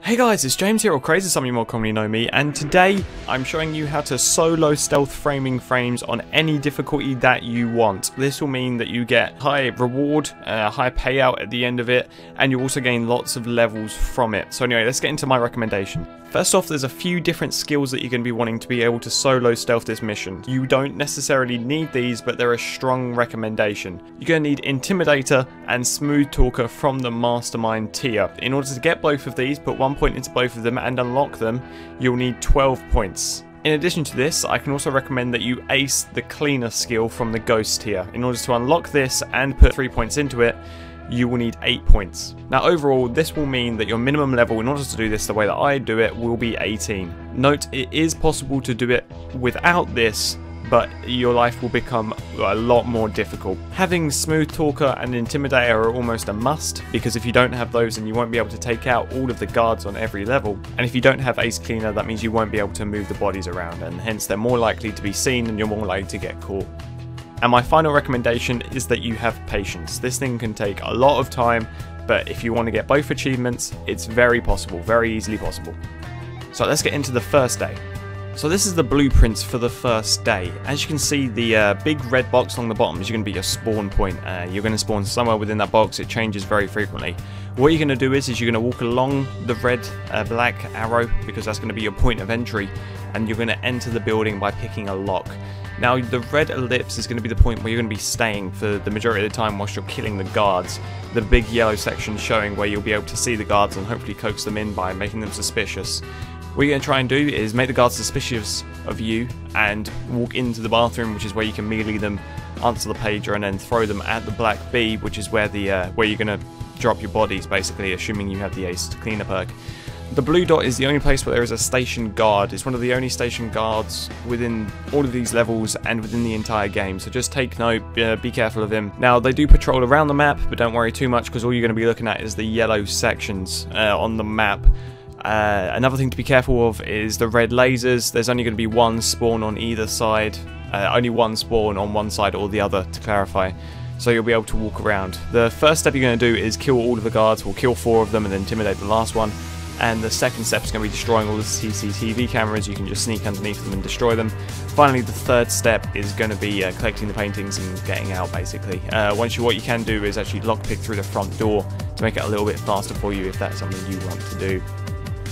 Hey guys, it's James here, or Cr4zE, some of you more commonly know me, and today I'm showing you how to solo stealth framing frames on any difficulty that you want. This will mean that you get high reward, high payout at the end of it, and you also gain lots of levels from it. So anyway, let's get into my recommendation. First off, there's a few different skills that you're going to be wanting to be able to solo stealth this mission. You don't necessarily need these, but they're a strong recommendation. You're going to need Intimidator and Smooth Talker from the Mastermind tier. In order to get both of these, put 1 point into both of them and unlock them, you'll need 12 points. In addition to this, I can also recommend that you ace the Cleaner skill from the Ghost tier. In order to unlock this and put 3 points into it, you will need 8 points. Now overall, this will mean that your minimum level in order to do this the way that I do it will be 18. Note, it is possible to do it without this, but your life will become a lot more difficult. Having Smooth Talker and Intimidator are almost a must, because if you don't have those, then you won't be able to take out all of the guards on every level. And if you don't have Ace Cleaner, that means you won't be able to move the bodies around, and hence they're more likely to be seen and you're more likely to get caught. And my final recommendation is that you have patience. This thing can take a lot of time, but if you want to get both achievements, it's very possible, very easily possible. So let's get into the first day. So this is the blueprints for the first day. As you can see, the big red box along the bottom is going to be your spawn point. You're going to spawn somewhere within that box. It changes very frequently. What you're going to do is you're going to walk along the red black arrow, because that's going to be your point of entry, and you're going to enter the building by picking a lock. Now the red ellipse is going to be the point where you're going to be staying for the majority of the time whilst you're killing the guards. The big yellow section showing where you'll be able to see the guards and hopefully coax them in by making them suspicious. What you're going to try and do is make the guards suspicious of you and walk into the bathroom, which is where you can melee them, answer the pager, and then throw them at the black B, which is where where you're going to drop your bodies, basically, assuming you have the Ace Cleaner perk. The blue dot is the only place where there is a station guard. It's one of the only station guards within all of these levels and within the entire game, so just take note, be careful of him. Now they do patrol around the map, but don't worry too much, because all you're going to be looking at is the yellow sections on the map. Another thing to be careful of is the red lasers. There's only going to be one spawn on either side, only one spawn on one side or the other, to clarify, so you'll be able to walk around. The first step you're going to do is kill all of the guards, or kill 4 of them and intimidate the last one. And the second step is going to be destroying all the CCTV cameras. You can just sneak underneath them and destroy them. Finally, the third step is going to be collecting the paintings and getting out, basically. What you can do is actually lockpick through the front door to make it a little bit faster for you if that's something you want to do.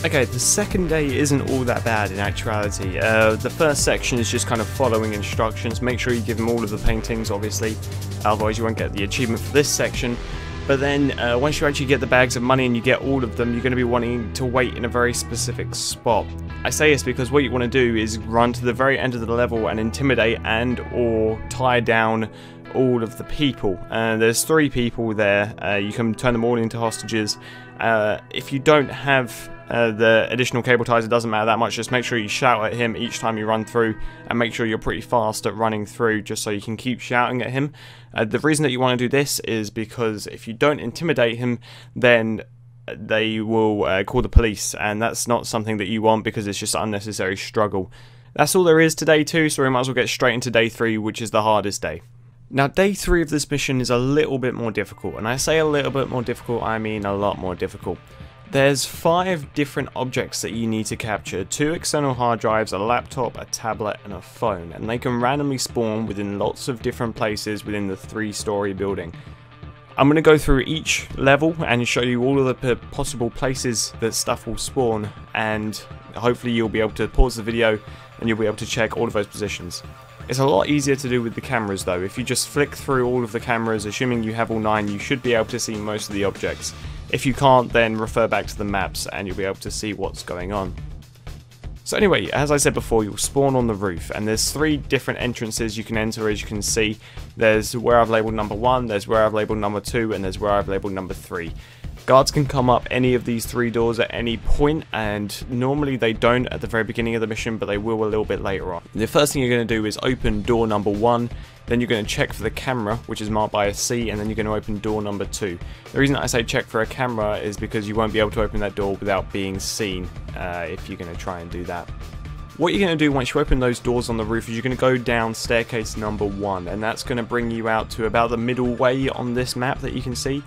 Okay, the second day isn't all that bad in actuality. The first section is just kind of following instructions. Make sure you give them all of the paintings, obviously, otherwise you won't get the achievement for this section. But then, once you actually get the bags of money and you get all of them, you're going to be wanting to wait in a very specific spot. I say this because what you want to do is run to the very end of the level and intimidate and or tie down all of the people. There's 3 people there. You can turn them all into hostages. If you don't have the additional cable ties, it doesn't matter that much. Just make sure you shout at him each time you run through, and make sure you're pretty fast at running through, just so you can keep shouting at him. The reason that you want to do this is because if you don't intimidate him, then they will call the police, and that's not something that you want, because it's just an unnecessary struggle. That's all there is to day 2, so we might as well get straight into day 3, which is the hardest day. Now day 3 of this mission is a little bit more difficult, and I say a little bit more difficult, I mean a lot more difficult. There's 5 different objects that you need to capture: 2 external hard drives, a laptop, a tablet, and a phone, and they can randomly spawn within lots of different places within the 3-story building. I'm going to go through each level and show you all of the possible places that stuff will spawn, and hopefully you'll be able to pause the video and you'll be able to check all of those positions. It's a lot easier to do with the cameras though. If you just flick through all of the cameras, assuming you have all 9, you should be able to see most of the objects. If you can't, then refer back to the maps and you'll be able to see what's going on. So anyway, as I said before, you'll spawn on the roof, and there's 3 different entrances you can enter, as you can see. There's where I've labelled number 1, there's where I've labelled number 2, and there's where I've labelled number 3. Guards can come up any of these 3 doors at any point, and normally they don't at the very beginning of the mission, but they will a little bit later on. The first thing you're going to do is open door number 1, then you're going to check for the camera, which is marked by a C, and then you're going to open door number 2. The reason I say check for a camera is because you won't be able to open that door without being seen if you're going to try and do that. What you're going to do once you open those doors on the roof is you're going to go down staircase number 1, and that's going to bring you out to about the middle way on this map that you can see.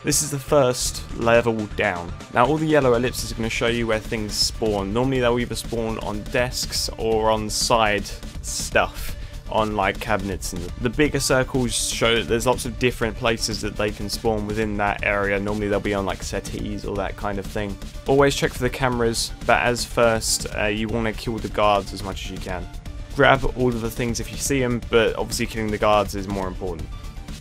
This is the first level down. Now all the yellow ellipses are going to show you where things spawn. Normally they'll either spawn on desks or on side stuff, on like cabinets, and the bigger circles show that there's lots of different places that they can spawn within that area. Normally they'll be on like settees or that kind of thing. Always check for the cameras, but as first you want to kill the guards as much as you can. Grab all of the things if you see them, but obviously killing the guards is more important.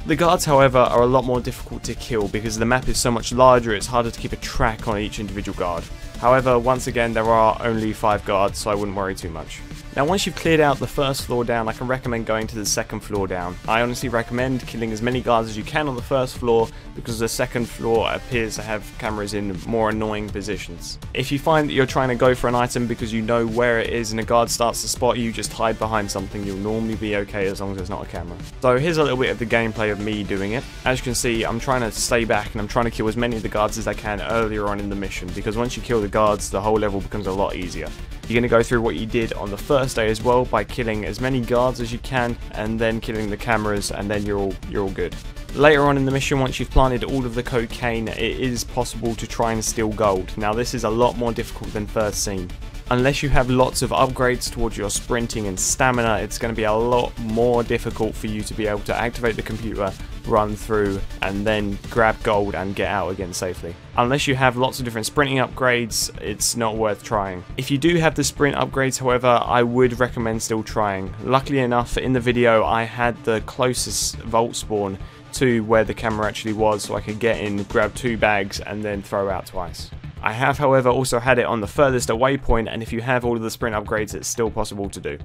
The guards, however, are a lot more difficult to kill because the map is so much larger, it's harder to keep a track on each individual guard. However, once again, there are only 5 guards, so I wouldn't worry too much. Now once you've cleared out the first floor down, I can recommend going to the second floor down. I honestly recommend killing as many guards as you can on the first floor because the second floor appears to have cameras in more annoying positions. If you find that you're trying to go for an item because you know where it is and a guard starts to spot you, just hide behind something. You'll normally be okay as long as there's not a camera. So here's a little bit of the gameplay of me doing it. As you can see, I'm trying to stay back and I'm trying to kill as many of the guards as I can earlier on in the mission, because once you kill the guards, the whole level becomes a lot easier. You're going to go through what you did on the first day as well by killing as many guards as you can and then killing the cameras, and then you're all good. Later on in the mission, once you've planted all of the cocaine, it is possible to try and steal gold. Now this is a lot more difficult than first seen. Unless you have lots of upgrades towards your sprinting and stamina, it's going to be a lot more difficult for you to be able to activate the computer, run through, and then grab gold and get out again safely. Unless you have lots of different sprinting upgrades, it's not worth trying. If you do have the sprint upgrades, however, I would recommend still trying. Luckily enough, in the video I had the closest vault spawn to where the camera actually was, so I could get in, grab 2 bags, and then throw out twice. I have, however, also had it on the furthest away point, and if you have all of the sprint upgrades, it's still possible to do.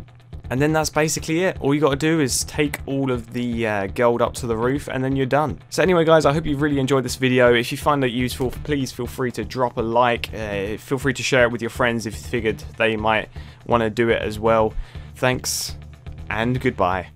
And then that's basically it. All you got to do is take all of the gold up to the roof, and then you're done. So anyway guys, I hope you've really enjoyed this video. If you find it useful, please feel free to drop a like. Feel free to share it with your friends if you figured they might want to do it as well. Thanks, and goodbye.